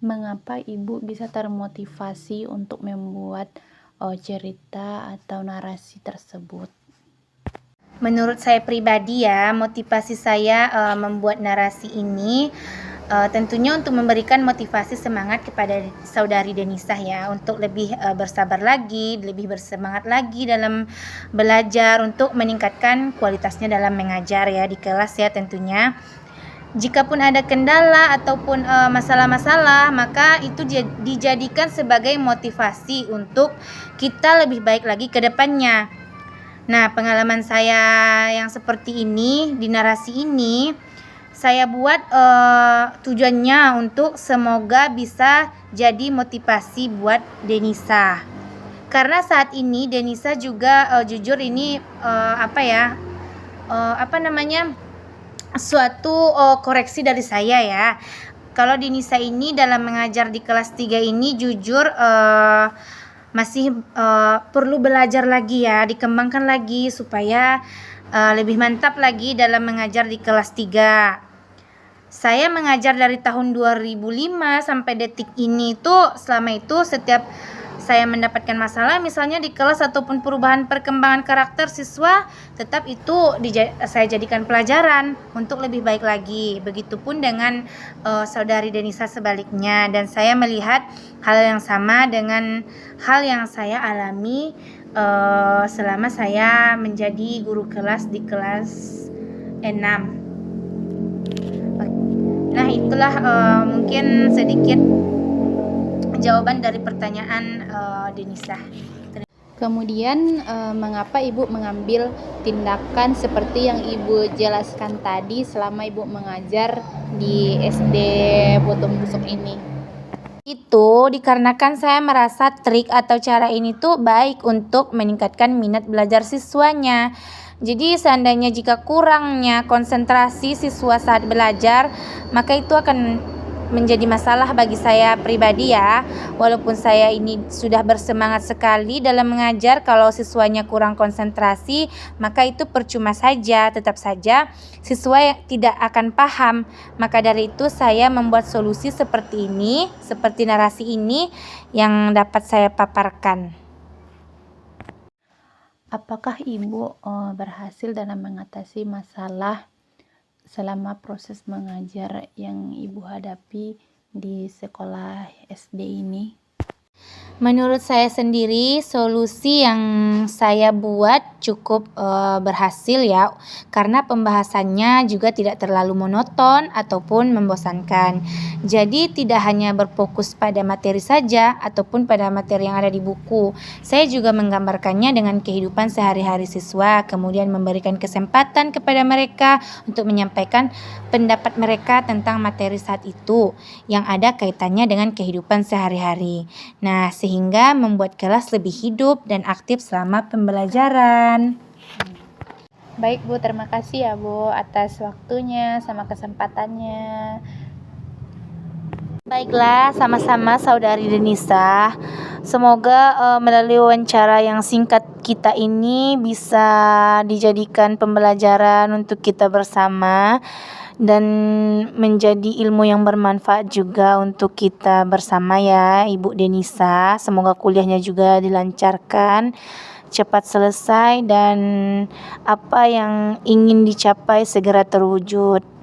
Mengapa Ibu bisa termotivasi untuk membuat cerita atau narasi tersebut? Menurut saya pribadi ya, motivasi saya membuat narasi ini tentunya untuk memberikan motivasi semangat kepada saudari Denisah ya, untuk lebih bersabar lagi, lebih bersemangat lagi dalam belajar untuk meningkatkan kualitasnya dalam mengajar ya di kelas ya tentunya. Jikapun ada kendala ataupun masalah-masalah, maka itu dijadikan sebagai motivasi untuk kita lebih baik lagi ke depannya. Nah, pengalaman saya yang seperti ini di narasi ini saya buat tujuannya untuk semoga bisa jadi motivasi buat Denisah. Karena saat ini Denisah juga jujur ini suatu koreksi dari saya ya. Kalau Denisah ini dalam mengajar di kelas 3 ini jujur masih perlu belajar lagi ya, dikembangkan lagi supaya lebih mantap lagi dalam mengajar di kelas 3. Saya mengajar dari tahun 2005 sampai detik ini tuh, selama itu setiap saya mendapatkan masalah misalnya di kelas ataupun perubahan perkembangan karakter siswa, tetap itu saya jadikan pelajaran untuk lebih baik lagi. Begitupun dengan saudari Denisah sebaliknya, dan saya melihat hal yang sama dengan hal yang saya alami selama saya menjadi guru kelas di kelas 6. Nah, itulah mungkin sedikit jawaban dari pertanyaan Denisah. Kemudian mengapa Ibu mengambil tindakan seperti yang Ibu jelaskan tadi selama Ibu mengajar di SD Botong Busuk ini? Itu dikarenakan saya merasa trik atau cara ini tuh baik untuk meningkatkan minat belajar siswanya. Jadi seandainya jika kurangnya konsentrasi siswa saat belajar, maka itu akan menjadi masalah bagi saya pribadi ya. Walaupun saya ini sudah bersemangat sekali dalam mengajar, kalau siswanya kurang konsentrasi, maka itu percuma saja, tetap saja siswa tidak akan paham. Maka dari itu saya membuat solusi seperti ini, seperti narasi ini yang dapat saya paparkan. Apakah Ibu berhasil dalam mengatasi masalah selama proses mengajar yang Ibu hadapi di sekolah SD ini? Menurut saya sendiri, solusi yang saya buat cukup berhasil ya, karena pembahasannya juga tidak terlalu monoton ataupun membosankan. Jadi tidak hanya berfokus pada materi saja ataupun pada materi yang ada di buku. Saya juga menggambarkannya dengan kehidupan sehari-hari siswa, kemudian memberikan kesempatan kepada mereka untuk menyampaikan pendapat mereka tentang materi saat itu yang ada kaitannya dengan kehidupan sehari-hari. Nah, sehingga membuat kelas lebih hidup dan aktif selama pembelajaran. Baik Bu, terima kasih ya Bu atas waktunya sama kesempatannya. Baiklah, sama-sama saudari Denisah. Semoga melalui wawancara yang singkat kita ini bisa dijadikan pembelajaran untuk kita bersama dan menjadi ilmu yang bermanfaat juga untuk kita bersama ya Ibu Denisah. Semoga kuliahnya juga dilancarkan, cepat selesai, dan apa yang ingin dicapai segera terwujud.